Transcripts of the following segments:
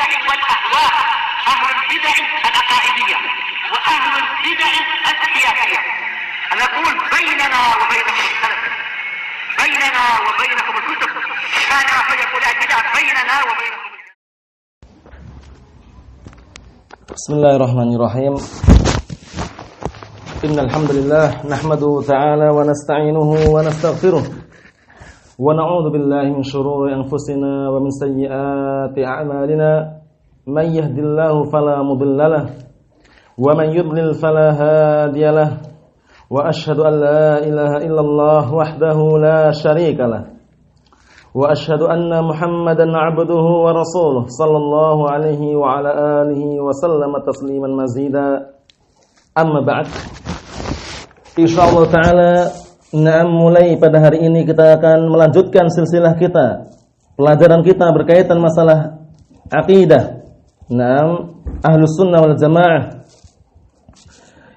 البدع والأهواء، أهل البدع العقائدية وأهل البدع السياسية. نقول بيننا وبينكم السلف، بيننا وبينكم الكتب، كان فيقول البدع بيننا وبينكم. Bismillahirrahmanirrahim. Innal hamdalillah nahmaduhu ta'ala wa nasta'inuhu wa nastaghfiruh wa na'udzu billahi min shururi anfusina wa min sayyiati a'malina. May yahdihillahu fala mudhillalah wa man yudlil fala hadiyalah. Wa asyhadu an la ilaha illallah wahdahu la syarikalah. Wa asyhadu anna Muhammadan 'abduhu wa rasuluh sallallahu alaihi wa ala alihi wa sallama tasliman mazida. Amma ba'd. Insyaallah taala mulai pada hari ini kita akan melanjutkan silsilah kita, pelajaran kita berkaitan masalah akidah. Ahlus sunnah wal jamaah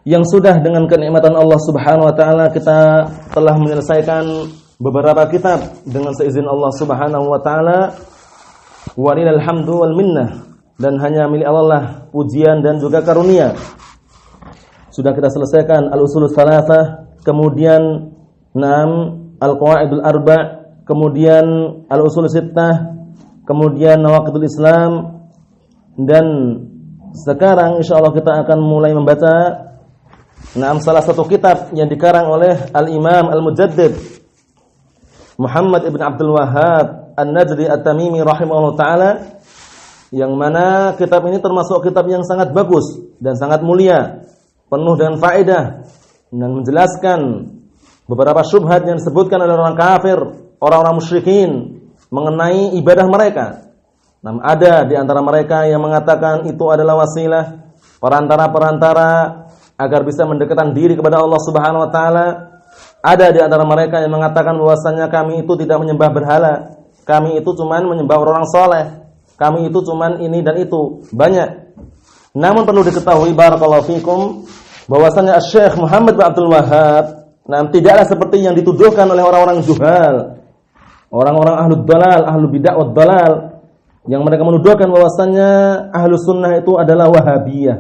yang sudah dengan kenikmatan Allah Subhanahu wa taala kita telah menyelesaikan beberapa kitab dengan seizin Allah Subhanahu wa taala. Walillahil hamdu wal minnah, dan hanya milik Allah lah pujian dan juga karunia. Sudah kita selesaikan al-usulus tsalatsah, kemudian al-qawaidul arba', kemudian al-usul sittah, kemudian nawaqidul Islam, dan sekarang insyaallah kita akan mulai membaca salah satu kitab yang dikarang oleh al-Imam al-Mujaddid Muhammad ibn Abdul Wahhab An-Najdi At-Tamimi rahimahullah ta'ala, yang mana kitab ini termasuk kitab yang sangat bagus dan sangat mulia, penuh dengan faedah dan menjelaskan beberapa syubhat yang disebutkan oleh orang kafir, orang-orang musyrikin mengenai ibadah mereka. Ada di antara mereka yang mengatakan itu adalah wasilah, perantara-perantara agar bisa mendekatkan diri kepada Allah Subhanahu wa taala. Ada di antara mereka yang mengatakan bahwasanya kami itu tidak menyembah berhala, kami itu cuman menyembah orang soleh, kami itu cuman ini dan itu, banyak. Namun perlu diketahui barakallahu fikum bahwasanya Syekh Muhammad bin Abdul Wahhab tidaklah seperti yang dituduhkan oleh orang-orang juhal, orang-orang ahlud dalal, ahlul bid'ah wad dalal, yang mereka menuduhkan bahwasanya ahlus sunnah itu adalah wahabiyah.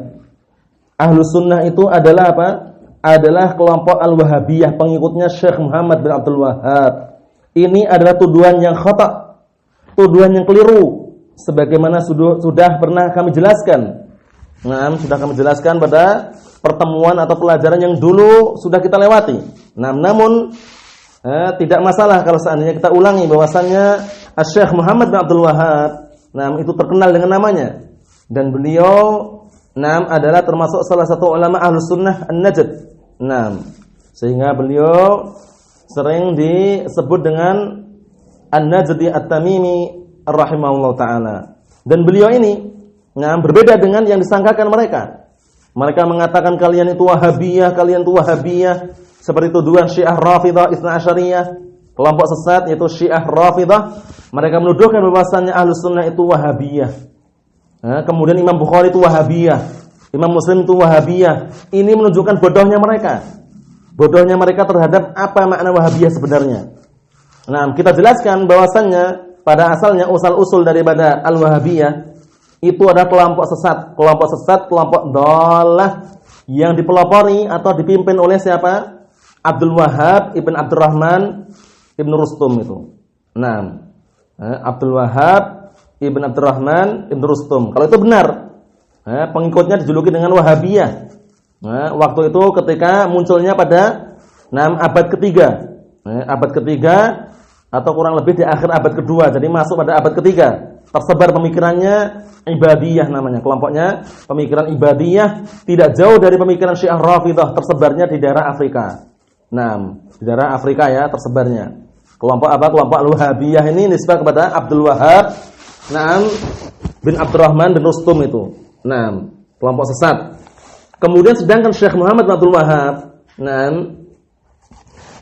Ahlus sunnah itu adalah apa? Adalah kelompok al-wahabiyah, pengikutnya Syekh Muhammad bin Abdul Wahhab. Ini adalah tuduhan yang khata', tuduhan yang keliru, sebagaimana sudah pernah kami jelaskan. Sudah kami jelaskan pada pertemuan atau pelajaran yang dulu sudah kita lewati. Namun tidak masalah kalau seandainya kita ulangi bahwasannya Syekh Muhammad bin Abdul Wahhab itu terkenal dengan namanya, dan beliau adalah termasuk salah satu ulama Ahlus Sunnah An-Najd. Sehingga beliau sering disebut dengan An-Najdi At-Tamimi rahimahullah ta'ala. Dan beliau ini berbeda dengan yang disangkakan mereka. Mereka mengatakan kalian itu Wahabiyah, kalian itu Wahabiyah, seperti tuduhan Syiah Rafidah Itsna Asyariyah, kelompok sesat yaitu Syiah Rafidah. Mereka menuduhkan bahwasannya Ahlus Sunnah itu Wahabiyah. Kemudian Imam Bukhari itu Wahabiyah, Imam Muslim itu Wahabiyah. Ini menunjukkan bodohnya mereka. Bodohnya mereka terhadap apa makna Wahabiyah sebenarnya. Kita jelaskan bahwasannya pada asalnya usul daripada Al-Wahabiyah itu ada kelompok sesat, kelompok dhalah yang dipelopori atau dipimpin oleh siapa? Abdul Wahhab ibn Abdurrahman ibn Rustum itu. Abdul Wahhab ibn Abdurrahman ibn Rustum. Kalau itu benar, pengikutnya dijuluki dengan Wahabiyah. Waktu itu ketika munculnya pada abad ketiga, abad ketiga atau kurang lebih di akhir abad kedua, jadi masuk pada abad ketiga, tersebar pemikirannya Ibadiyah namanya, kelompoknya pemikiran Ibadiyah, tidak jauh dari pemikiran Syiah Rafidah, tersebarnya di daerah Afrika. Di daerah Afrika ya tersebarnya. Kelompok apa? Kelompok Al-Wahabiyah ini nisbah kepada Abdul Wahhab bin Abdurrahman bin Rustum itu. Kelompok sesat. Kemudian sedangkan Syekh Muhammad bin Abdul Wahhab,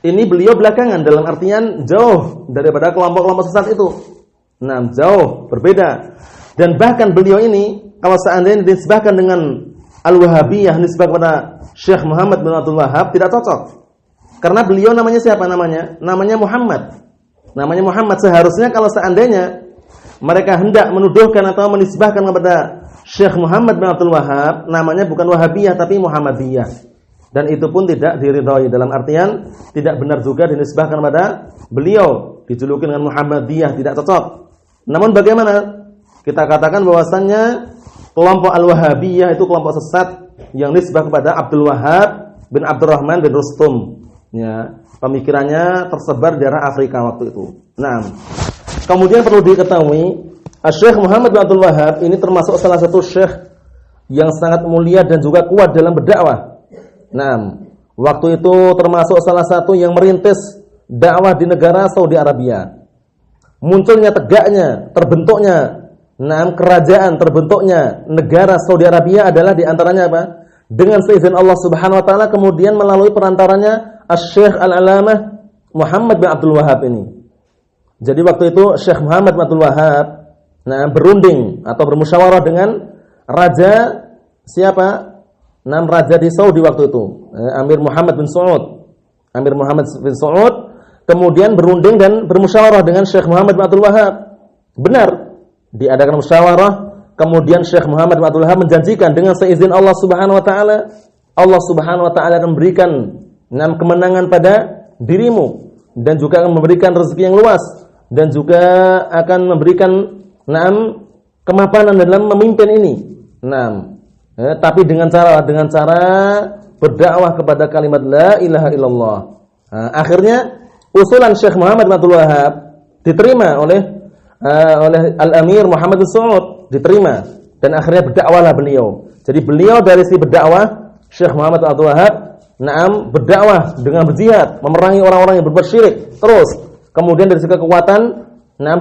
ini beliau belakangan, dalam artian jauh daripada kelompok-kelompok sesat itu. Jauh berbeda. Dan bahkan beliau ini kalau seandainya dinisbahkan dengan Al-Wahabiyah, nisbah kepada Syekh Muhammad bin Abdul Wahhab, tidak cocok. Karena beliau namanya siapa namanya? Namanya Muhammad. Namanya Muhammad. Seharusnya kalau seandainya mereka hendak menuduhkan atau menisbahkan kepada Syekh Muhammad bin Abdul Wahhab, namanya bukan Wahabiyah tapi Muhammadiyah. Dan itu pun tidak diridhai, dalam artian tidak benar juga dinisbahkan kepada beliau, dijuluki dengan Muhammadiyah, tidak cocok. Namun bagaimana? Kita katakan bahwasannya kelompok Al-Wahabiyah itu kelompok sesat yang nisbah kepada Abdul Wahhab bin Abdurrahman bin Rustum. Ya, pemikirannya tersebar di daerah Afrika waktu itu. Nah, kemudian perlu diketahui, Syekh Muhammad bin Abdul Wahhab ini termasuk salah satu syekh yang sangat mulia dan juga kuat dalam berdakwah. Nah, waktu itu termasuk salah satu yang merintis dakwah di negara Saudi Arabia. Munculnya, tegaknya, terbentuknya kerajaan, terbentuknya negara Saudi Arabia adalah diantaranya apa? Dengan seizin Allah Subhanahu Wa Taala, kemudian melalui perantaranya Syekh Al-Alamah Muhammad bin Abdul Wahhab ini. Jadi waktu itu Syekh Muhammad bin Abdul Wahhab berunding atau bermusyawarah dengan raja siapa? Raja di Saudi waktu itu, Amir Muhammad bin Saud. Amir Muhammad bin Saud kemudian berunding dan bermusyawarah dengan Syekh Muhammad bin Abdul Wahhab. Benar, diadakan musyawarah, kemudian Syekh Muhammad bin Abdul Wahhab menjanjikan dengan seizin Allah Subhanahu Wa Taala, Allah Subhanahu Wa Taala akan memberikan kemenangan pada dirimu dan juga akan memberikan rezeki yang luas dan juga akan memberikan kemapanan dalam memimpin ini. Tapi dengan cara berdakwah kepada kalimat la ilaha illallah. Akhirnya usulan Syekh Muhammad bin Abdul Wahhab diterima oleh Al-Amir Muhammad bin Saud, diterima, dan akhirnya berdakwahlah beliau. Jadi beliau dari si berdakwah, Syekh Muhammad bin Abdul Wahhab berdakwah dengan berjihad, memerangi orang-orang yang berbuat syirik. Terus kemudian dari segi kekuatan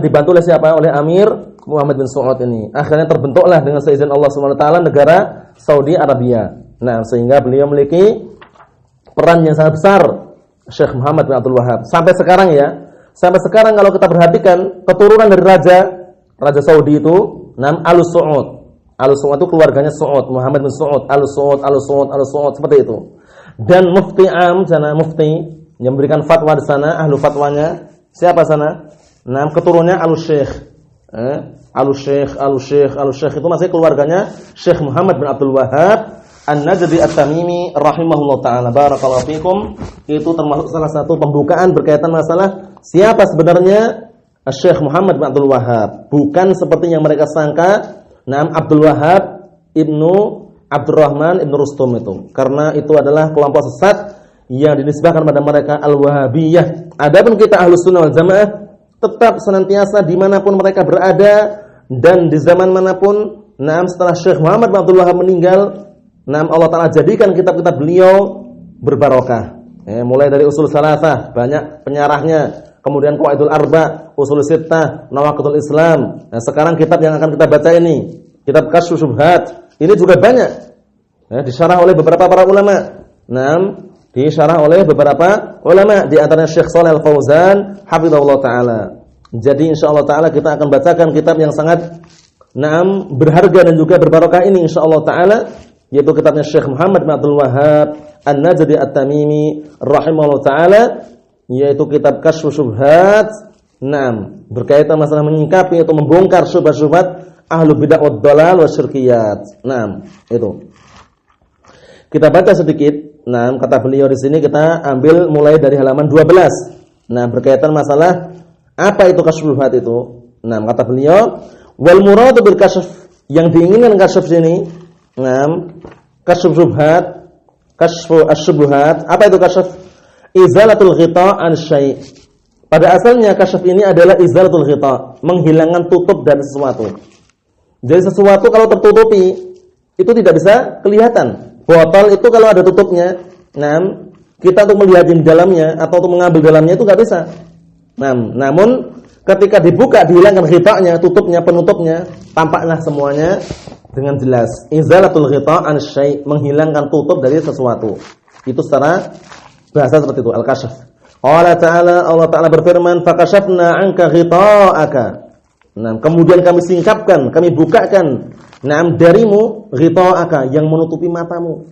dibantu oleh siapa? Oleh Amir Muhammad bin Saud ini. Akhirnya terbentuklah dengan seizin Allah Subhanahu Wa Taala negara Saudi Arabia. Sehingga beliau memiliki peran yang sangat besar, Syekh Muhammad bin Abdul Wahhab. Sampai sekarang ya, sampai sekarang kalau kita perhatikan keturunan dari Raja Saudi itu Al Saud. Al Saud itu keluarganya Saud, Muhammad bin Saud, Al Saud, Al Saud, Al Saud, seperti itu. Dan mufti sana mufti yang memberikan fatwa di sana, ahlu fatwanya siapa sana? Keturunannya Al-Syekh. Al-Syekh itu masih keluarganya Syekh Muhammad bin Abdul Wahhab An-Najdi At-Tamimi rahimahullah taala. Barakallahu fikum. Itu termasuk salah satu pembukaan berkaitan masalah siapa sebenarnya Syekh Muhammad bin Abdul Wahhab. Bukan seperti yang mereka sangka, Abdul Wahhab ibnu Abdurrahman ibnu Rustum itu. Karena itu adalah kelompok sesat yang dinisbahkan pada mereka Al-Wahabiyah. Adapun kita Ahlus Sunnah wal Jamaah tetap senantiasa dimanapun mereka berada dan di zaman manapun. Setelah Syekh Muhammad bin Abdul Wahhab meninggal, Allah Ta'ala jadikan kitab-kitab beliau berbarokah. Mulai dari Usul Salasah, banyak penyarahnya. Kemudian Qawaidul Arba, Usul Sittah, Nawaqidul Islam. Sekarang kitab yang akan kita baca ini, kitab Kasyfus Syubhat, ini juga banyak. Disyarah oleh beberapa para ulama. Disyarah oleh beberapa ulama, di antaranya Syekh Shalih Al-Fauzan hafizahullah taala. Jadi insyaallah taala kita akan bacakan kitab yang sangat berharga dan juga berbarokah ini insyaallah taala, yaitu kitabnya Syekh Muhammad bin Abdul Wahhab An-Najdi At-Tamimi rahimahullah taala, yaitu kitab Kasyfus Syubhat. Berkaitan masalah menyingkapi atau membongkar syubhat-syubhat ahlu bid'ah wad dhalal wasyirkiyat. Itu. Kita baca sedikit. Kata beliau di sini kita ambil mulai dari halaman 12. Berkaitan masalah apa itu kasyf syubhat itu. Kata beliau, wal muradu bil kasyf, yang diinginkan kasyf ini, kasyf syubhat, kasyf asy-syubhat. Apa itu kasyf? Izalatul ghita' an syai'. Pada asalnya kasyf ini adalah izalatul ghita', menghilangkan tutup dari sesuatu. Jadi sesuatu kalau tertutupi itu tidak bisa kelihatan. Botol itu kalau ada tutupnya, kita untuk melihat di dalamnya atau untuk mengambil dalamnya itu nggak bisa. Namun ketika dibuka, dihilangkan ghita'nya, tutupnya, penutupnya, tampaklah semuanya dengan jelas. Izalatul ghita' an syai', menghilangkan tutup dari sesuatu. Itu secara bahasa seperti itu, al-kasyf. Allah Ta'ala berfirman, "Fakashafna 'anka ghita'aka." Kemudian kami singkapkan, kami bukakan darimu ghita'aka, yang menutupi matamu.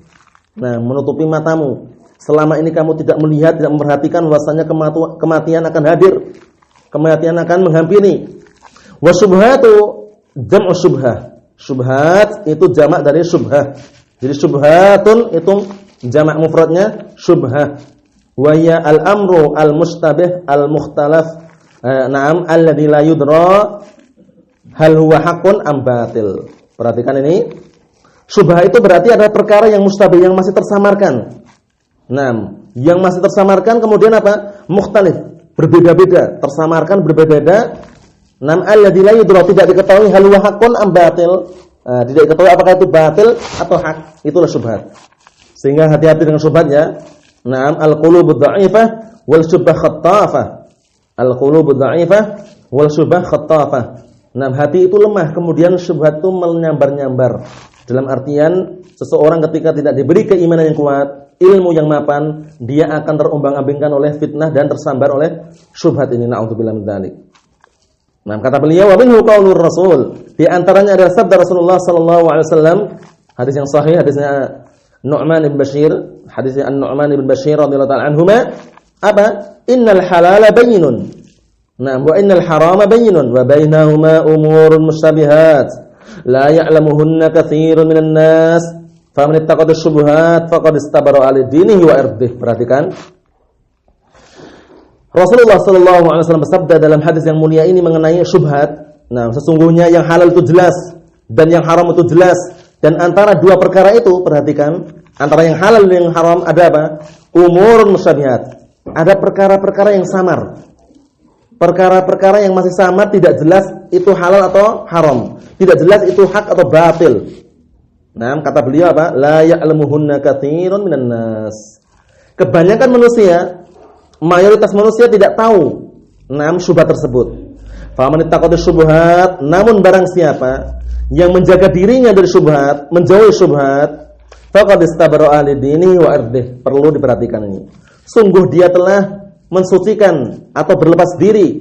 Menutupi matamu. Selama ini kamu tidak melihat, tidak memperhatikan bahwasanya kematian akan hadir. Kematian akan menghampiri. Wa syubhatu jam'u syubhah. Syubhat itu jamak dari syubhah. Jadi syubhatun itu jamak mufradnya syubhah. Wa ya al-amru al-mustabih al-mukhtalaf. Na'am alladzi la yudra hal huwa haqqun am batil. Perhatikan ini. Syubhah itu berarti ada perkara yang mustabih, yang masih tersamarkan. Nah, yang masih tersamarkan kemudian apa? Mukhtalif, berbeda-beda, tersamarkan berbeda-beda. Nam alladzi la yudra, tidak diketahui hal huwa haqqun am batil. Tidak diketahui apakah itu batil atau hak. Itulah syubhat. Sehingga hati-hati dengan syubhat ya. Naam al-qulubud dha'ifah wal syubhah khattafah. Al-qulubud dha'ifah wal syubhah khattafah. Nah, hati itu lemah, kemudian syubhat itu menyambar-nyambar. Dalam artian seseorang ketika tidak diberi keimanan yang kuat, ilmu yang mapan, dia akan terombang-ambingkan oleh fitnah dan tersambar oleh syubhat ini. Na'udzubillah min dzalik. Nah, kata beliau, wa minhu qaulur Rasul. Di antaranya adalah sabda Rasulullah sallallahu alaihi wasallam, hadis yang sahih, hadisnya Nu'man bin Bashir, hadisnya An-Nu'man bin Bashir radhiyallahu ta'ala anhuma, apa? Innal halala bayyinun. Nah, wa innal harama bayyinun wa bainahuma umurun mushtabihat. La ya'lamuhunna katsirun minan nas, faman ittaqada syubhat faqad istabara 'ala dinihi wa irdih. Perhatikan. Rasulullah sallallahu alaihi wasallam bersabda dalam hadis yang mulia ini mengenai syubhat. Nah, sesungguhnya yang halal itu jelas dan yang haram itu jelas, dan antara dua perkara itu, perhatikan, antara yang halal dan yang haram ada apa? Umurun musytabihat. Ada perkara-perkara yang samar. Perkara-perkara yang masih samar, tidak jelas itu halal atau haram, tidak jelas itu hak atau batil. Nah, kata beliau apa? La ya'lamuhunna katsirun minan nas. Kebanyakan manusia, mayoritas manusia tidak tahu syubhat tersebut. Faman ittaqada syubhat, namun barang siapa yang menjaga dirinya dari syubhat, menjauhi syubhat, faqad istabara li dinihi wa irdih. Perlu diperhatikan ini. Sungguh dia telah mensucikan atau berlepas diri,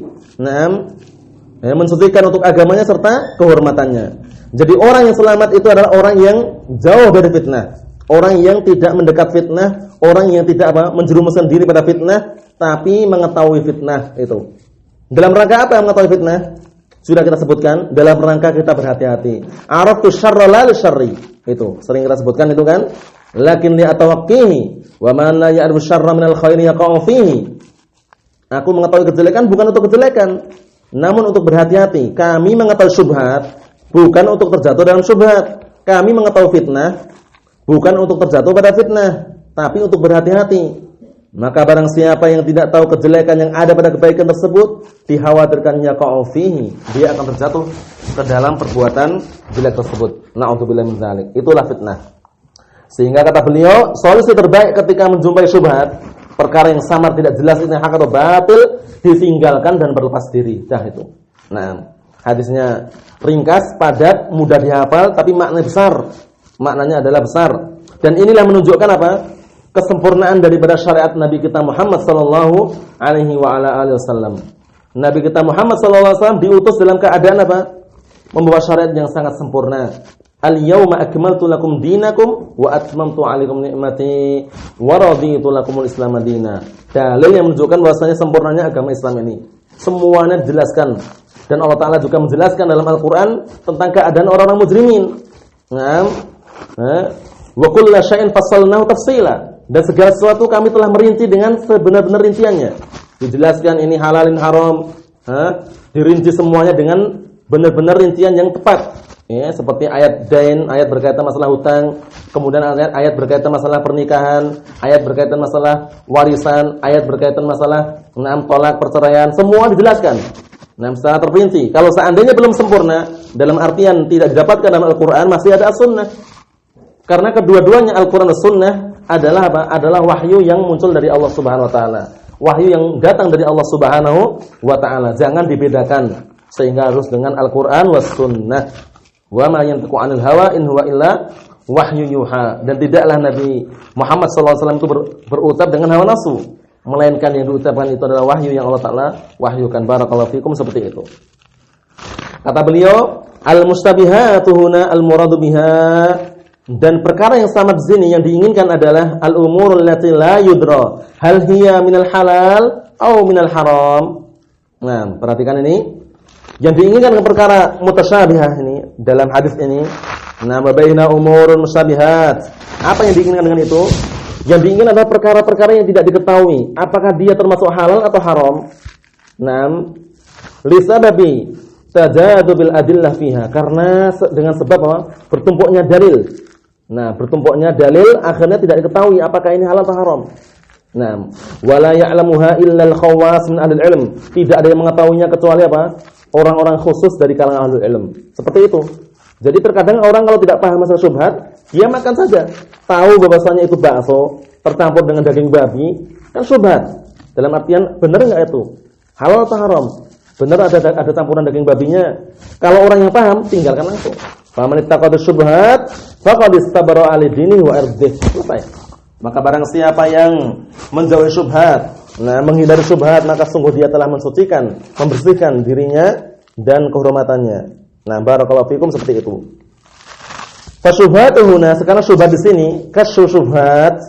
mensucikan untuk agamanya serta kehormatannya. Jadi orang yang selamat itu adalah orang yang jauh dari fitnah, orang yang tidak mendekat fitnah, orang yang tidak menjerumuskan diri pada fitnah, tapi mengetahui fitnah itu. Dalam rangka apa mengetahui fitnah? Sudah kita sebutkan, dalam rangka kita berhati-hati. Araftu syarra la syarri. Itu sering kita sebutkan itu kan. Lakin li atawaqqihi wa man la ya'rifu syarra minal khairi yaqa'u fihi. Aku mengetahui kejelekan bukan untuk kejelekan, namun untuk berhati-hati. Kami mengetahui syubhat bukan untuk terjatuh dalam syubhat. Kami mengetahui fitnah bukan untuk terjatuh pada fitnah, tapi untuk berhati-hati. Maka barang siapa yang tidak tahu kejelekan yang ada pada kebaikan tersebut, dikhawatirkannya yaqa'u fihi, dia akan terjatuh ke dalam perbuatan jelek tersebut. Na'udzubillah min dzalik. Itulah fitnah. Sehingga kata beliau, solusi terbaik ketika menjumpai syubhat, perkara yang samar tidak jelas ini hak atau batil, ditinggalkan dan berlepas diri. Dah itu. Nah, hadisnya ringkas, padat, mudah dihafal, tapi maknanya besar. Maknanya adalah besar. Dan inilah menunjukkan apa? Kesempurnaan daripada syariat Nabi kita Muhammad sallallahu alaihi wa ala alihi wasallam. Nabi kita Muhammad sallallahu alaihi wasallam diutus dalam keadaan apa? Membawa syariat yang sangat sempurna. Al-yawma akmaltu lakum dinakum wa atmamtu 'alaikum ni'mati wa raditu lakumul Islam madina. Dalil yang menunjukkan bahwasanya sempurnanya agama Islam ini. Semuanya dijelaskan, dan Allah Taala juga menjelaskan dalam Al-Qur'an tentang keadaan orang-orang mujrimin. Wa kullu syai'in fassalnahu tafsila. Dan segala sesuatu kami telah merinci dengan sebenar-benar rinciannya. Dijelaskan ini halal, ini haram, dirinci semuanya dengan benar-benar rincian yang tepat. Ya, seperti ayat dain, ayat berkaitan masalah hutang, kemudian ayat berkaitan masalah pernikahan, ayat berkaitan masalah warisan, ayat berkaitan masalah tolak, perceraian, semua dijelaskan. Secara terperinci. Kalau seandainya belum sempurna, dalam artian tidak didapatkan dalam Al-Qur'an, masih ada As-Sunnah. Karena kedua-duanya Al-Qur'an dan As-Sunnah adalah apa? Adalah wahyu yang muncul dari Allah Subhanahu wa taala. Wahyu yang datang dari Allah Subhanahu wa taala. Jangan dibedakan, sehingga harus dengan Al-Qur'an was Sunnah. Wa ma yantiqu 'anil hawa in huwa illa wahyu yuha. Dan tidaklah Nabi Muhammad SAW itu berucap dengan hawa nafsu, melainkan yang diucapkan itu adalah wahyu yang Allah Ta'ala wahyukan. Barakallahu fikum, seperti itu. Kata beliau, al-mustabihatu huna al-muradu biha. Dan perkara yang sama di sini yang diinginkan adalah al-umurul lati la yudra hal hiya minal halal atau minal haram. Nah, perhatikan ini. Yang diinginkan dengan perkara mutasyabihah ini dalam hadis ini, nama baina umurun musyabihat. Apa yang diinginkan dengan itu? Yang diinginkan adalah perkara-perkara yang tidak diketahui apakah dia termasuk halal atau haram. Lisababi tajadubil adillah fiha, karena dengan sebab apa? Bertumpuknya dalil. Bertumpuknya dalil akhirnya tidak diketahui apakah ini halal atau haram. Wala ya'lamuha illa al-khawas min ahli ilm. Tidak ada yang mengetahuinya kecuali apa? Orang-orang khusus dari kalangan ahli ilm. Seperti itu. Jadi terkadang orang kalau tidak paham masalah syubhat, dia makan saja. Tahu bahwasanya itu bakso tercampur dengan daging babi, kan syubhat. Dalam artian benar enggak itu? Halal atau haram? Benar ada campuran daging babinya. Kalau orang yang paham, tinggalkan langsung. Faman ittaqada syubhat faqad istabara ali dinihi wa irdih. Selesai. Maka barang siapa yang menjauhi syubhat, menghindari syubhat, maka sungguh dia telah mensucikan, membersihkan dirinya dan kehormatannya. Barakallahu fikum, seperti itu. Fasyubhatu huna, sekarang syubhat di sini, kasyu syubhat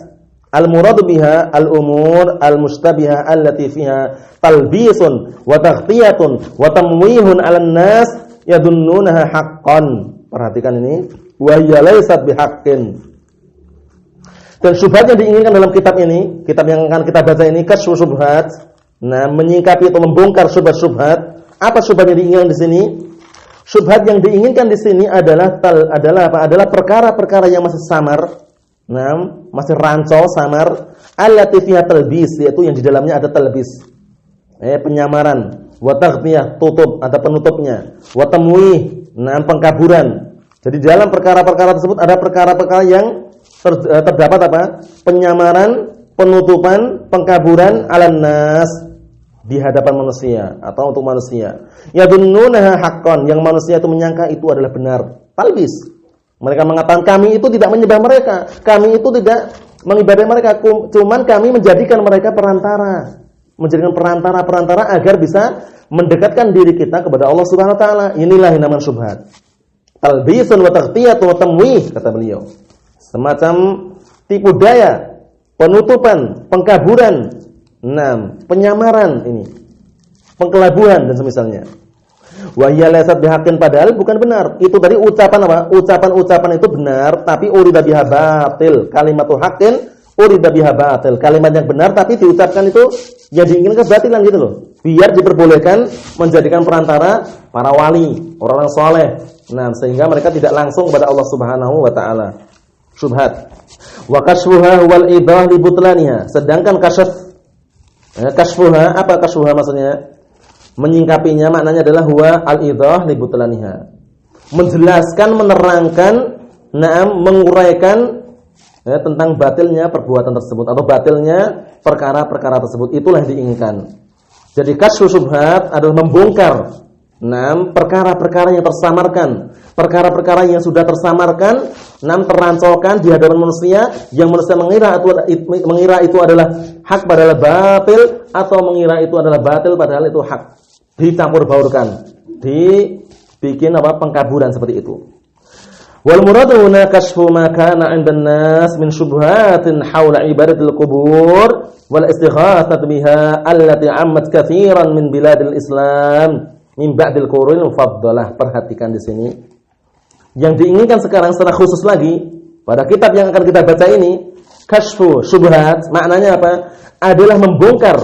al-muradu biha al-umur al-mushtabihah allati fiha talbisun wa taghtiyatun wa tamwihun 'alan nas yadunnunaha haqqan. Perhatikan ini, wa hiya laysat bihaqqin. Dan syubhat yang diinginkan dalam kitab ini, kitab yang akan kita baca ini, kasyu syubhat, menyingkapi atau membongkar syubhat-syubhat. Apa syubhat yang diinginkan di sini? Syubhat yang diinginkan di sini adalah perkara-perkara yang masih samar, masih rancu, samar, allati fiha talbis, yaitu yang di dalamnya ada talbis, penyamaran, wa taghtiyah, tutup, ada penutupnya, wa tamwih, pengkaburan. Jadi dalam perkara-perkara tersebut ada perkara-perkara yang terdapat apa? Penyamaran, penutupan, pengkaburan 'alan nas, di hadapan manusia atau untuk manusia. Yadunnunaha haqqan, yang manusia itu menyangka itu adalah benar. Talbis. Mereka mengatakan kami itu tidak menyembah mereka, kami itu tidak mengibadahi mereka, cuman kami menjadikan mereka perantara. Menjadikan perantara agar bisa mendekatkan diri kita kepada Allah Subhanahu wa taala. Inilah yang namanya syubhat. Talbisun wa taghtiyatun wa tamwih, kata beliau. Semacam tipu daya, penutupan, pengkaburan, penyamaran ini, pengkelabuan dan semisalnya. Wa hiya laysat bihaqqin, padahal bukan benar. Itu tadi ucapan apa? Ucapan itu benar, tapi urida biha batil. Kalimatu haqqin urida biha batil. Kalimat yang benar tapi diucapkan itu yang diinginkan kebatilan gitu loh. Biar diperbolehkan menjadikan perantara para wali, orang-orang saleh. Sehingga mereka tidak langsung kepada Allah Subhanahu wa taala. Syubhat. Wa kashfuha wal idah li butlaniha. Sedangkan kashfuha, apa kashfuha maksudnya? Menyingkapinya maknanya adalah huwa al-idah li butlaniha. Menjelaskan, menerangkan, menguraikan tentang batilnya perbuatan tersebut atau batilnya perkara-perkara tersebut. Itulah yang diinginkan. Jadi kashfu syubhat adalah membongkar perkara-perkara yang tersamarkan, perkara-perkara yang sudah tersamarkan, terancaukan di hadapan manusia, yang manusia mengira itu adalah hak padahal batil, atau mengira itu adalah batil padahal itu hak. Dicampur baurkan, dibikin pengkaburan seperti itu. Wal muradu huna kashfu ma kana 'indan nas min syubhatin haula ibadatil qubur wal istighatsah biha allati 'ammat katsiran min biladil Islam min ba'dil qurunil mufaddalah. Perhatikan di sini. Yang diinginkan sekarang secara khusus lagi pada kitab yang akan kita baca ini, kashfu syubhat, maknanya apa? Adalah membongkar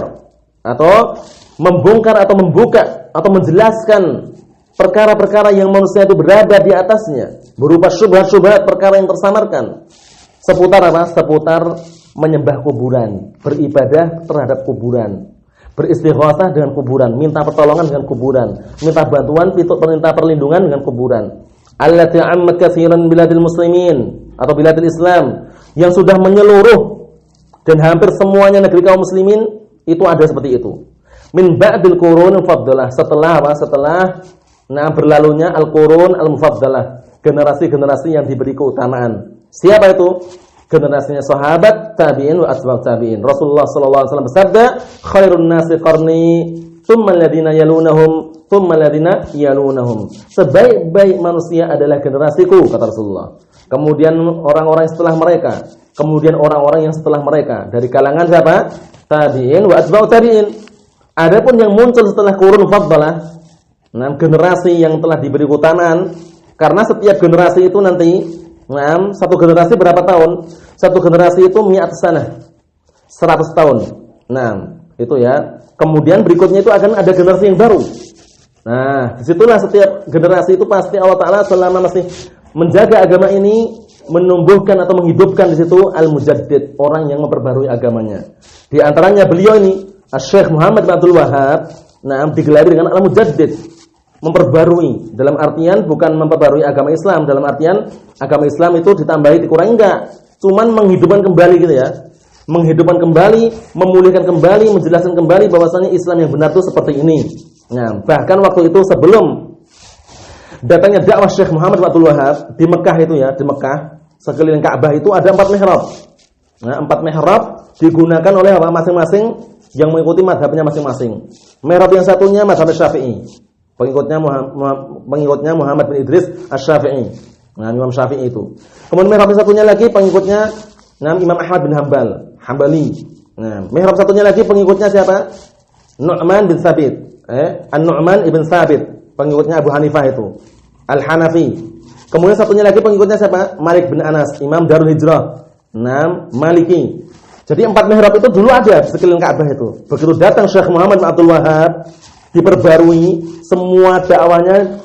atau membuka atau menjelaskan perkara-perkara yang manusia itu berada di atasnya, berupa syubhat-syubhat, perkara yang tersamarkan. Seputar apa? Seputar menyembah kuburan, beribadah terhadap kuburan, beristighatsah dengan kuburan, minta pertolongan dengan kuburan, minta bantuan, minta perlindungan dengan kuburan. Allati 'ammat katsiran biladil muslimin atau biladil Islam, yang sudah menyeluruh dan hampir semuanya negeri kaum muslimin itu ada seperti itu. Min ba'dil qurun mufaddalah, setelah berlalunya al-qurun al-mufaddalah, generasi-generasi yang diberi keutamaan. Siapa itu? Generasinya sahabat, tabi'in wa atba'ut tabi'in. Rasulullah sallallahu alaihi wasallam bersabda, khairun nasi qarni, tsumma alladziina yalunahum, tsumma alladziina yalunahum. Sebaik-baik manusia adalah generasiku, kata Rasulullah. Kemudian orang-orang yang setelah mereka, kemudian orang-orang yang setelah mereka. Dari kalangan siapa? Tabi'in wa atba'ut tabi'in. Adapun yang muncul setelah qurun mufaddalah, generasi yang telah diberi keutamaan, karena setiap generasi itu nanti, satu generasi berapa tahun? Satu generasi itu mi'at sanah, 100 tahun. Itu ya. Kemudian berikutnya itu akan ada generasi yang baru. Disitulah setiap generasi itu pasti Allah Ta'ala selama masih menjaga agama ini, menumbuhkan atau menghidupkan di situ al-mujaddid, orang yang memperbarui agamanya. Di antaranya beliau ini, Syekh Muhammad bin Abdul Wahhab, digelari dengan al-mujaddid, memperbarui. Dalam artian bukan memperbarui agama Islam, dalam artian agama Islam itu ditambahi, dikurangi, enggak. Cuman menghidupkan kembali gitu ya. Menghidupkan kembali, memulihkan kembali, menjelaskan kembali bahwasanya Islam yang benar itu seperti ini. Bahkan waktu itu sebelum datangnya dakwah Syekh Muhammad bin Abdul Wahhab di Mekah itu ya, di Mekah sekeliling Ka'bah itu ada 4 mihrab. 4 mihrab digunakan oleh masing-masing yang mengikuti mazhabnya masing-masing. Mihrab yang satunya mazhab Syafi'i. Pengikutnya Muhammad bin Idris Asy-Syafi'i. Imam Syafi'i itu. Kemudian mihrab yang satunya lagi pengikutnya Imam Ahmad bin Hambali. Mihrab satunya lagi pengikutnya siapa? Nu'man bin Thabit. An-Nu'man ibn Thabit, pengikutnya Abu Hanifah itu. Al-Hanafi. Kemudian satunya lagi pengikutnya siapa? Malik bin Anas, Imam Darul Hijrah. Maliki. Jadi 4 mihrab itu dulu ada di sekeliling Ka'bah itu. Begitu datang Syekh Muhammad bin Abdul Wahhab, diperbarui, semua dakwahnya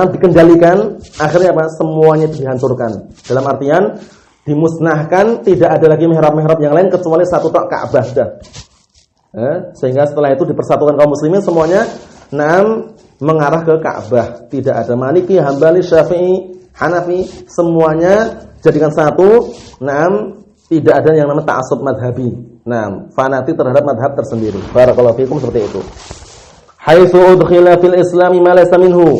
dikendalikan, akhirnya apa? Semuanya itu dihancurkan. Dalam artian dimusnahkan, tidak ada lagi mihrab-mihrab yang lain kecuali satu tok Ka'bah sudah. Sehingga setelah itu dipersatukan kaum muslimin semuanya mengarah ke Ka'bah. Tidak ada Maliki, Hambali, Syafi'i, Hanafi, semuanya jadikan satu. Tidak ada yang namanya ta'assub madhabi. Fanatik terhadap madhab tersendiri. Barakallahu fikum, seperti itu. Haitsu udkhila fil islami ma laysa minhu.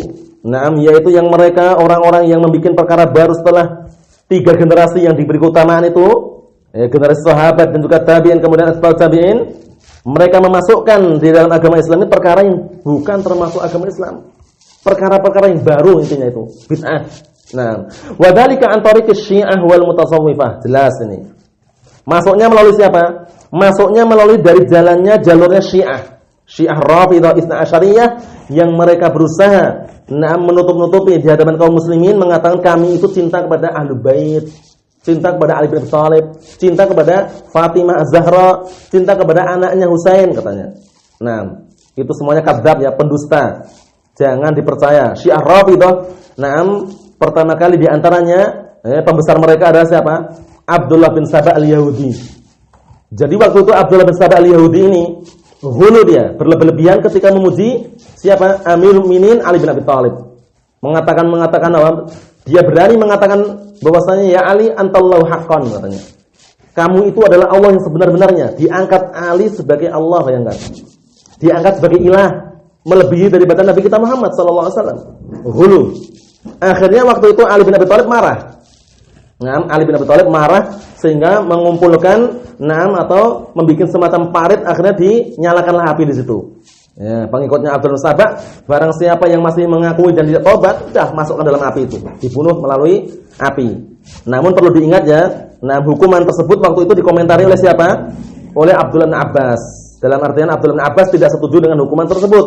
Yaitu yang mereka orang-orang yang membuat perkara baru setelah 3 generasi yang diberi keutamaan itu, generasi sahabat dan juga tabi'in kemudian atba'ut tabi'in. Mereka memasukkan di dalam agama Islam ini perkara yang bukan termasuk agama Islam. Perkara-perkara yang baru intinya itu, bid'ah. Wa dzalika an tariqis Syiah wal Mutasawwifah. Jelas ini. Masuknya melalui siapa? Masuknya melalui dari jalannya jalurnya Syiah. Syiah Rafidhah Itsna Asyariyah yang mereka berusaha menutup-nutupi di hadapan kaum muslimin, mengatakan kami itu cinta kepada Ahlul Bait, cinta kepada Ali bin Abi Thalib, cinta kepada Fatimah Az-Zahra, cinta kepada anaknya Husain katanya. Itu semuanya kadzab ya, pendusta. Jangan dipercaya. Syiah Rafidhah, pertama kali di antaranya pembesar mereka adalah siapa? Abdullah bin Saba al-Yahudi. Jadi waktu itu Abdullah bin Saba al-Yahudi ini hulu dia, berlebihan ketika memuji siapa? Amirul Mukminin Ali bin Abi Thalib. Mengatakan apa? Dia berani mengatakan bahwasanya ya Ali antallahu haqqan katanya. Kamu itu adalah Allah yang sebenar-benarnya. Diangkat Ali sebagai Allah, bayangkan. Diangkat sebagai ilah, melebihi daripada Nabi kita Muhammad sallallahu alaihi wasallam. Hulu. Akhirnya waktu itu Ali bin Abi Thalib marah. Ali bin Abi Thalib marah sehingga mengumpulkan atau membuat semacam parit, akhirnya dinyalakanlah api di situ. Ya, pengikutnya Abdul Sabah, barang siapa yang masih mengakui dan tidak tobat, sudah masukkan dalam api itu, dibunuh melalui api. Namun perlu diingat ya, hukuman tersebut waktu itu dikomentari oleh siapa? Oleh Abdullah bin Abbas. Dalam artian Abdullah bin Abbas tidak setuju dengan hukuman tersebut.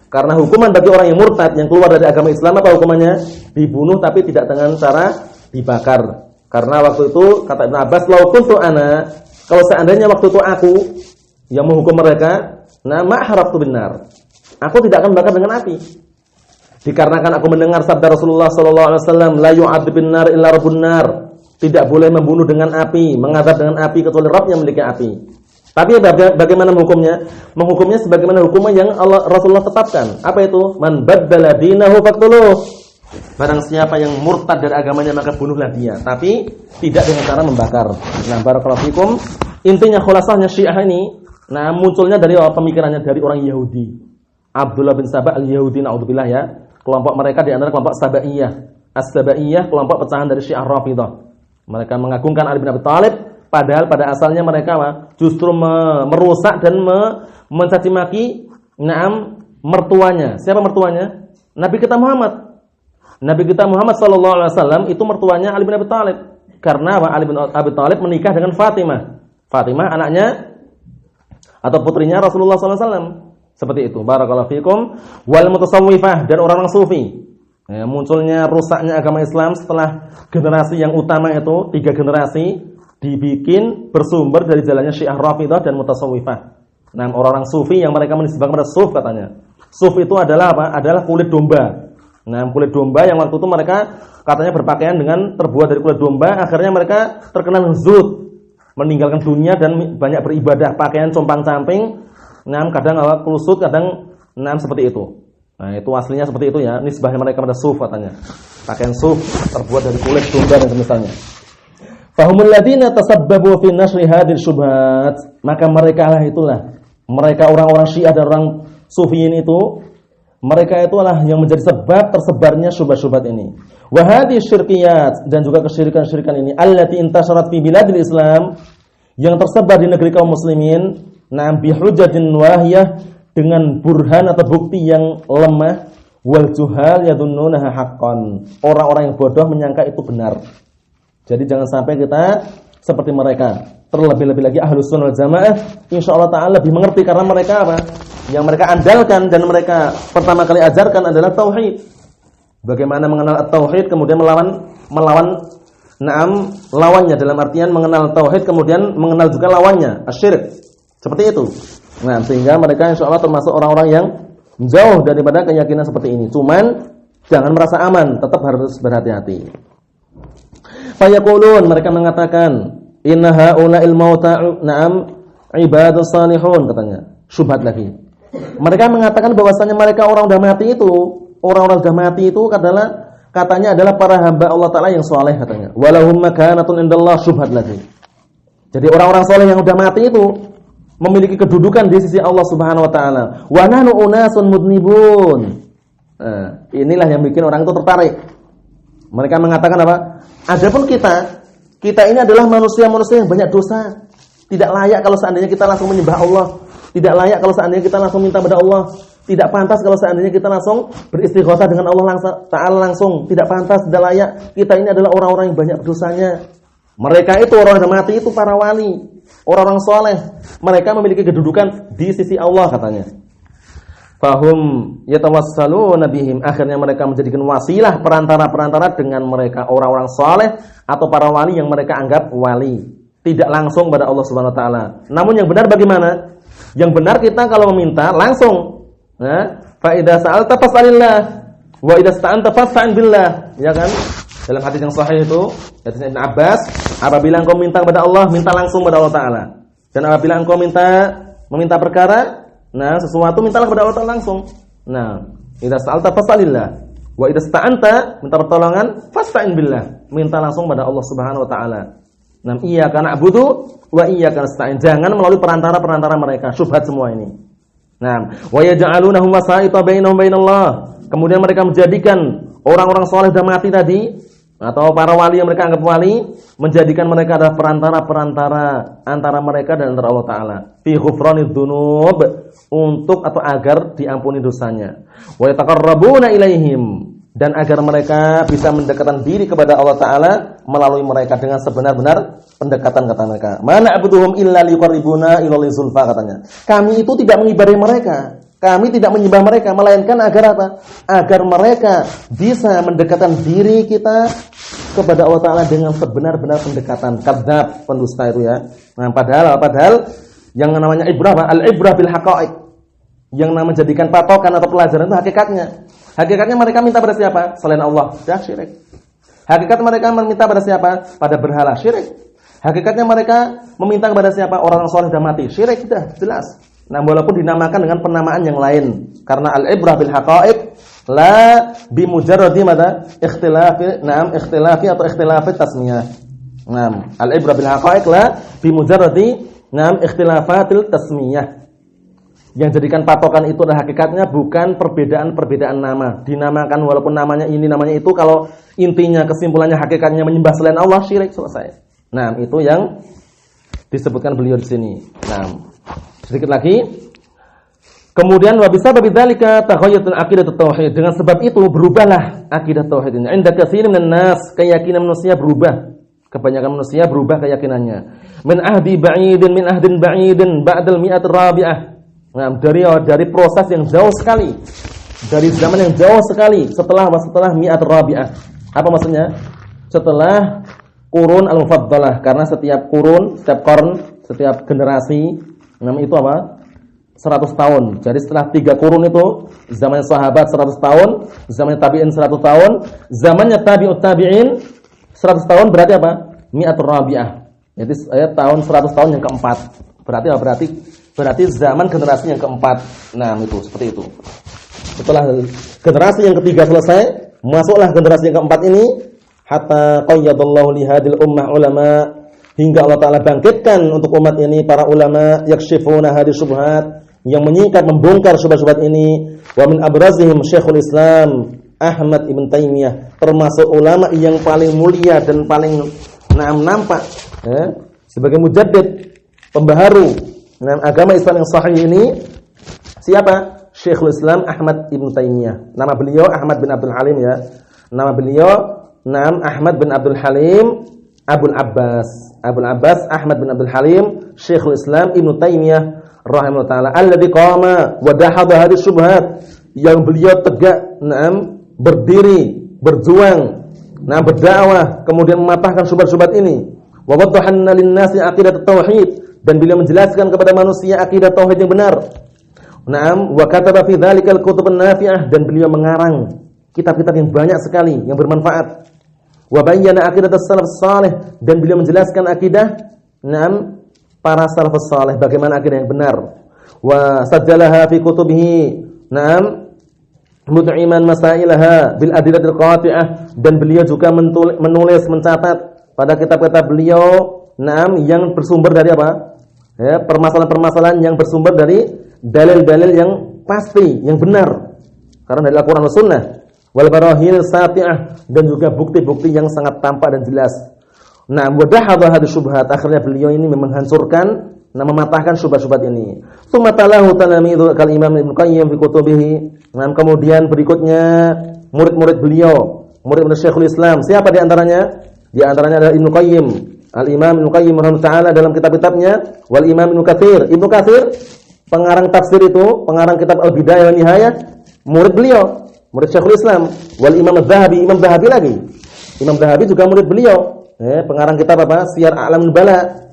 Karena hukuman bagi orang yang murtad, yang keluar dari agama Islam, apa hukumannya? Dibunuh tapi tidak dengan cara dibakar. Karena waktu itu kata Ibn Abbas, "Lau kuntu ana", kalau seandainya waktu itu aku yang menghukum mereka, ma haraqtu binar, aku tidak akan bakar dengan api. Dikarenakan aku mendengar sabda Rasulullah sallallahu alaihi wasallam, "La yu'adzib bin-nar illa rabbun nar", tidak boleh membunuh dengan api, mengazab dengan api kecuali Rabb yang memiliki api. Tapi bagaimana menghukumnya? Menghukumnya sebagaimana hukuman yang Rasulullah tetapkan. Apa itu? Man baddala dinahu faqtuluh. Barang siapa yang murtad dari agamanya maka bunuhlah dia, tapi tidak dengan cara membakar. Barakallahu fikum. Intinya khulasahnya Syiah ini munculnya dari pemikirannya dari orang Yahudi. Abdullah bin Saba al-Yahudi, naudzubillah ya. Kelompok mereka di antara kelompok Sabaiyah. As-Sabaiyah kelompok pecahan dari Syiah Rafidhah. Mereka mengagungkan Ali bin Abi Thalib, padahal pada asalnya mereka justru merusak dan mencaci maki mertuanya. Siapa mertuanya? Nabi kita Muhammad. Nabi kita Muhammad sallallahu alaihi wasallam itu mertuanya Ali bin Abi Thalib. Karena Ali bin Abi Thalib menikah dengan Fatimah. Fatimah anaknya atau putrinya Rasulullah sallallahu alaihi wasallam. Seperti itu. Barakallahu fikum. Wal mutasawwifah, dan orang-orang sufi. Ya, munculnya rusaknya agama Islam setelah generasi yang utama itu 3 generasi dibikin bersumber dari jalannya Syiah Rafidhah dan mutasawwifah. Nah, orang-orang sufi yang mereka menisbahkan pada suf katanya. Suf itu adalah apa? Adalah kulit domba. Nah, kulit domba yang waktu itu mereka katanya berpakaian dengan terbuat dari kulit domba, akhirnya mereka terkena zuhud, meninggalkan dunia dan banyak beribadah, pakaian compang-camping. Nah, kadang kusut, kadang seperti itu. Nah, itu aslinya seperti itu ya, nisbahnya mereka pada suf katanya. Pakaian suf terbuat dari kulit domba dan semisalnya. Fahumul ladzina tasabbabu fi nashri hadhil syubhat. Maka mereka lah itulah, mereka orang-orang Syiah dan orang Sufiyin itu, mereka itulah yang menjadi sebab tersebarnya syubhat-syubhat ini. Wa hadhihi syirkiyat, dan juga kesyirikan-syirikan ini allati intasharat fi biladil Islam, yang tersebar di negeri kaum muslimin, bi hujjatin wahiyah, dengan burhan atau bukti yang lemah, wal juhal yadunnunaha haqqan. Orang-orang yang bodoh menyangka itu benar. Jadi jangan sampai kita seperti mereka. Terlebih-lebih lagi Ahlus Sunnah wal Jamaah insyaallah taala lebih mengerti, karena mereka apa? Yang mereka andalkan dan mereka pertama kali ajarkan adalah tauhid. Bagaimana mengenal tauhid kemudian melawan lawannya, dalam artian mengenal tauhid kemudian mengenal juga lawannya, asyirik. Seperti itu. Nah, sehingga mereka insyaallah termasuk orang-orang yang jauh daripada keyakinan seperti ini. Cuman jangan merasa aman, tetap harus berhati-hati. Fayaqulun, mereka mengatakan, inna haula'il mauta ibadus salihun, katanya. Syubhat lagi. Mereka mengatakan bahwasanya mereka orang sudah mati itu, orang-orang sudah mati itu katanya adalah para hamba Allah Taala yang saleh, katanya. Walahum makanatun indallah, syubhat lagi. Jadi orang-orang saleh yang sudah mati itu memiliki kedudukan di sisi Allah Subhanahu wa taala. Wa nahnu unasun mudnibun. Nah, inilah yang bikin orang itu tertarik. Mereka mengatakan apa? Adapun kita ini adalah manusia-manusia yang banyak dosa. Tidak layak kalau seandainya kita langsung menyembah Allah. Tidak layak kalau seandainya kita langsung minta pada Allah. Tidak pantas kalau seandainya kita langsung beristighatsah dengan Allah Ta'ala langsung. Tidak pantas, tidak layak. Kita ini adalah orang-orang yang banyak dosanya. Mereka itu orang yang mati itu para wali, orang-orang soleh. Mereka memiliki kedudukan di sisi Allah, katanya. Fahum yatawassaluna bihim, akhirnya mereka menjadikan wasilah, perantara-perantara dengan mereka, orang-orang soleh atau para wali yang mereka anggap wali, tidak langsung pada Allah Subhanahu wa taala. Namun yang benar bagaimana? Yang benar kita kalau meminta langsung. Fa idza sa'alta fas'alillah wa idza sta'anta fasta'in billah, ya kan? Dalam hadis yang sahih itu, hadis Ibnu Abbas, apabila engkau minta kepada Allah, minta langsung kepada Allah Taala. Dan apabila engkau meminta perkara, sesuatu, mintalah kepada Allah Taala langsung. Idza sa'alta fas'alillah wa idza sta'anta, minta pertolongan, fasta'in billah, minta langsung kepada Allah Subhanahu wa taala. Iyyaka na'budu wa iyyaka nasta'in. Jangan melalui perantara-perantara mereka, syubhat semua ini. Wa yaj'alunahum wasa'ita bainahum bainallah. Kemudian mereka menjadikan orang-orang saleh sudah mati tadi, atau para wali yang mereka anggap wali, menjadikan mereka adalah perantara-perantara antara mereka dan antara Allah Ta'ala. Fi ghufranid dzunub, untuk atau agar diampuni dosanya. Wa yataqarrabuna ilaihim, dan agar mereka bisa mendekatkan diri kepada Allah Ta'ala melalui mereka dengan sebenar-benar pendekatan, kata mereka. Mana abuduhum illa liqarribuna ilallahi zulfa, katanya. Kami itu tidak mengibadahi mereka, kami tidak menyembah mereka, melainkan agar apa? Agar mereka bisa mendekatkan diri kita kepada Allah Ta'ala dengan sebenar-benar pendekatan. Kadzab, pendusta itu ya. Padahal yang namanya ibrah, al-ibrah bil haqa'iq, yang namanya jadikan patokan atau pelajaran itu hakikatnya. Hakikatnya mereka minta pada siapa? Selain Allah, dah syirik. Hakikat mereka meminta pada siapa? Pada berhala, syirik. Hakikatnya mereka meminta kepada siapa? Orang saleh sudah mati, syirik, sudah jelas. Walaupun dinamakan dengan penamaan yang lain, karena al-ibrah bil haqa'iq la bi mujarradi madza ikhtilafi atau ikhtilafi tasmiyah. Al-ibrah bil haqa'iq la bi mujarradi ikhtilafatil tasmiyah. Yang jadikan patokan itu adalah hakikatnya, bukan perbedaan-perbedaan nama. Dinamakan walaupun namanya ini, namanya itu, kalau intinya kesimpulannya hakikatnya menyembah selain Allah, syirik, selesai. Itu yang disebutkan beliau di sini. Sedikit lagi. Kemudian wa bisababi dzalika taghayyaratul aqidatut tauhid. Dengan sebab itu berubahlah akidah tauhid ini. Inda katsirin minan nas, keyakinan manusia berubah. Kebanyakan manusia berubah keyakinannya. Min ahdin ba'idin ba'dal mi'atir rabi'ah. Nah, dari proses yang jauh sekali. Dari zaman yang jauh sekali setelah mi'at rabi'ah. Apa maksudnya? Setelah qurun al-mufaddalah, karena setiap qurun, setiap qarn, setiap generasi itu apa? 100 tahun. Jadi setelah 3 qurun itu, zaman sahabat 100 tahun, zaman tabi'in 100 tahun, zamannya tabi'ut tabi'in 100 tahun, berarti apa? Mi'atur rabi'ah. Jadi tahun 100 tahun yang keempat. Berarti apa? Berarti zaman generasi yang keempat. Nah, itu seperti itu. Setelah generasi yang ketiga selesai, masuklah generasi yang keempat ini, hatta qayyadallahu li hadil ummah ulama, hingga Allah Ta'ala bangkitkan untuk umat ini para ulama yakshifuna hadis syubhat, yang menyingkap membongkar syubhat-syubhat ini. Wa min abrazihim Syekhul Islam Ahmad Ibn Taimiyah, termasuk ulama yang paling mulia dan paling nampak sebagai mujaddid, pembaharu agama Islam yang sahih ini. Siapa? Syekhul Islam Ahmad Ibn Taimiyah. Nama beliau Ahmad bin Abdul Halim ya. Nama beliau Ahmad bin Abdul Halim Abul Abbas Ahmad bin Abdul Halim Syekhul Islam Ibn Taimiyah rahimahullah taala, alladzi qama wa dahadha hadhihi syubhat, yang beliau tegak berdiri, berjuang, berdakwah, kemudian mematahkan syubhat-syubhat ini. Wa waddahanna lin-nasi aqidat tauhid, dan beliau menjelaskan kepada manusia akidah tauhid yang benar. Wa kataba fi dzalikal kutubun nafi'ah, dan beliau mengarang kitab-kitab yang banyak sekali yang bermanfaat. Wa bayyana aqidat as-salaf salih, dan beliau menjelaskan akidah para salafus salih, bagaimana akidah yang benar. Wa sajjalaha fi kutubihi mud'iman masailaha bil adillatil qati'ah, dan beliau juga menulis, mencatat pada kitab-kitab beliau yang bersumber dari apa? Ya, permasalahan-permasalahan yang bersumber dari dalil-dalil yang pasti, yang benar. Karena dari Al-Qur'an dan Sunnah. Wal barahin sati'ah, dan juga bukti-bukti yang sangat tampak dan jelas. Wadahadha hadhihi syubhat, akhirnya beliau ini menghancurkan, mematahkan syubhat-syubhat ini. Tsumma talahu talamidhu kal Imam Ibnu Qayyim fi kutubihi. Kemudian berikutnya murid-murid beliau, murid Syekhul Islam. Siapa di antaranya? Di antaranya adalah Ibnu Qayyim, Al-Imam Ibnu Qayyim rahimahullah taala dalam kitab-kitabnya, wal Imam Ibnu Katsir. Ibnu Katsir pengarang tafsir itu, pengarang kitab Al-Bidayah wa Nihayah, murid beliau, murid Syekhul Islam. Wal Imam Az-Zahabi, Imam Zahabi lagi. Imam Zahabi juga murid beliau. Pengarang kitab apa? Siyar A'lamul Bala.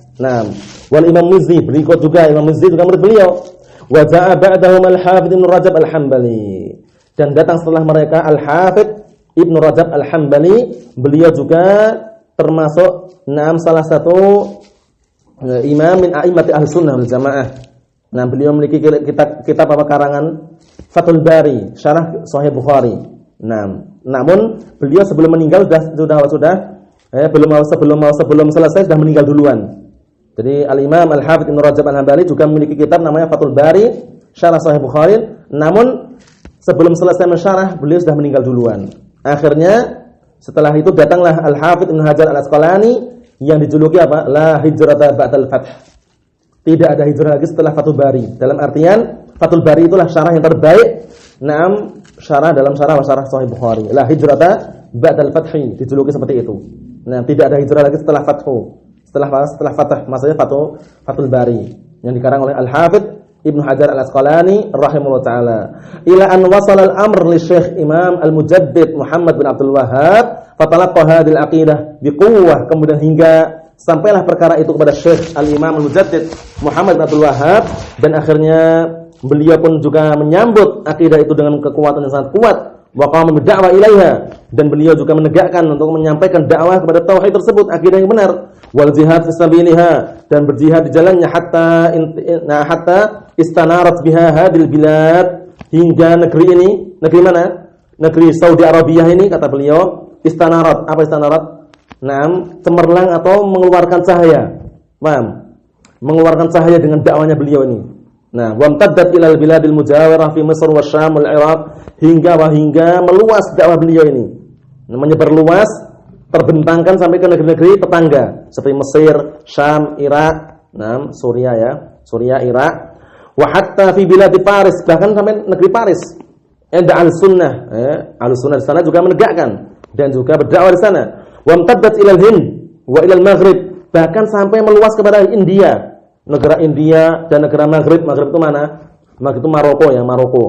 Wal Imam Mizzi, berikut juga Imam Mizzi juga murid beliau. Wa ja'a ba'dahum Al-Hafidz Ibnu Rajab Al-Hambali. Dan datang setelah mereka Al-Hafidz Ibnu Rajab Al-Hambali, beliau juga termasuk salah satu imam min a'immati Ahlussunnah wal Jamaah. Beliau memiliki kitab apa karangan Fathul Bari, syarah Sahih Bukhari. Namun beliau sebelum meninggal sebelum selesai sudah meninggal duluan. Jadi Al-Imam Al-Hafidz Ibnu Rajab Al-Hambali juga memiliki kitab namanya Fathul Bari, syarah Sahih Bukhari. Namun sebelum selesai mensyarah beliau sudah meninggal duluan. Akhirnya setelah itu datanglah Al-Hafidz Ibnu Hajar Al-Asqalani yang dijuluki apa? La hijrata ba'dal fath. Tidak ada hijrah lagi setelah Fathul Bari. Dalam artian Fathul Bari itulah syarah yang terbaik. Syarah dalam syarah Sahih Bukhari. La hijrata ba'dal fathi, dijuluki seperti itu. Tidak ada hijrah lagi setelah fathu. Setelah fath, maksudnya Fathul Bari yang dikarang oleh Al-Hafidz Ibnu Hajar Al-Asqalani rahimahullah taala. Ila an wasala al-amr li Syekh Imam Al-Mujaddid Muhammad bin Abdul Wahhab, fatalaqqa hadhihi al-aqidah biquwwah, kemudian hingga sampailah perkara itu kepada Syekh Al-Imam Al-Mujaddid Muhammad bin Abdul Wahhab, dan akhirnya beliau pun juga menyambut akidah itu dengan kekuatan yang sangat kuat. Wa qama bid-da'wa ilaiha, dan beliau juga menegakkan untuk menyampaikan dakwah kepada tauhid tersebut, akidah yang benar. Wal jihad fi sabiliha, dan berjihad di jalannya hatta istanarat biha hadil bilad, hingga negeri ini, negeri mana? Negeri Saudi Arabia ini, kata beliau, istanarat. Apa istanarat? Cemerlang atau mengeluarkan cahaya. Paham? Mengeluarkan cahaya dengan dakwanya beliau ini. Wamtaddat ilal biladil mujawirah fi Misr wa Syam wal Iraq, hingga meluas dakwah beliau ini. Menyebar luas, terbentangkan sampai ke negeri-negeri tetangga seperti Mesir, Syam, Irak, Suriah, Irak, wa hatta fi bilad Paris, bahkan sampai negeri Paris. Al-Sunnah, Al-Sunnah di sana juga menegakkan dan juga berdakwah di sana. Wamtaddat ilal Hind wa ilal Maghrib, bahkan sampai meluas kepada India. Negara India dan negara Maghrib. Maghrib itu mana? Maka itu Maroko ya, Maroko.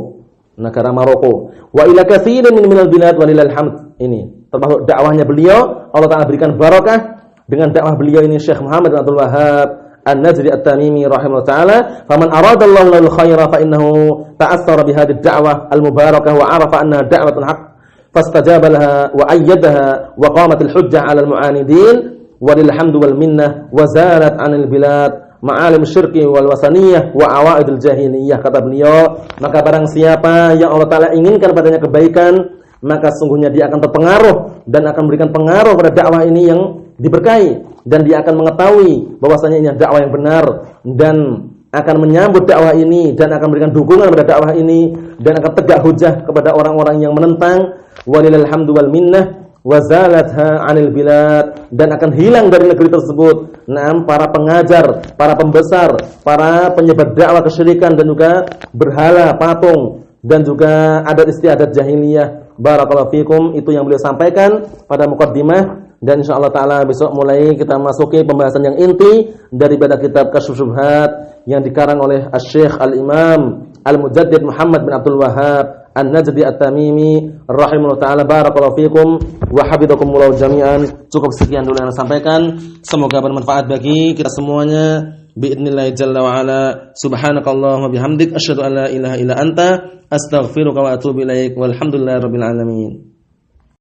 Negara Maroko. Wa ila katsirin minal bilad walillahil hamd. Ini termasuk dakwahnya beliau, Allah Taala berikan barakah dengan dakwah beliau ini Syekh Muhammad bin Abdul Wahhab An-Najdi At-Tamimi rahimahullah taala. Faman aradallahu lahu khaira fa innahu ta'assara bi hadhihi ad-da'wah al-mubarakah wa 'arafa annaha da'watun haqq fastajaba laha wa ayyadaha wa qamat al-hujjah 'ala al-mu'anidin walil hamdu wal minnah wa zalat 'anil bilad ma'alim syirki wal wasaniyah wa awaidil jahiliyah. Kata beliau, maka barang siapa yang Allah Ta'ala inginkan padanya kebaikan, maka sungguhnya dia akan terpengaruh dan akan memberikan pengaruh pada dakwah ini yang diberkahi, dan dia akan mengetahui bahwasanya ini dakwah yang benar, dan akan menyambut dakwah ini, dan akan memberikan dukungan pada dakwah ini, dan akan tegak hujah kepada orang-orang yang menentang. Walillahil hamdu wal minnah wa zalatha 'anil bilad, dan akan hilang dari negeri tersebut para pengajar, para pembesar, para penyebar dakwah kesyirikan dan juga berhala, patung, dan juga adat istiadat jahiliyah. Barakallahu fikum. Itu yang beliau sampaikan pada muqaddimah, dan insyaallah taala besok mulai kita masuki pembahasan yang inti daripada kitab Kasyfus Syubhat yang dikarang oleh Asy-Syaikh Al-Imam Al-Mujaddid Muhammad bin Abdul Wahhab An-Najdi At-Tamimi rahimahullah taala. Barakallahu fikum wa hafizakumullah jami'an. Cukup sekian dulu yang saya sampaikan, semoga bermanfaat bagi kita semuanya. Bi'idznillah jalla wa ala. Subhanakallahumma bihamdik asyhadu an la ilaha illa anta astaghfiruka wa atubu ilaik. Walhamdulillahirabbil alamin.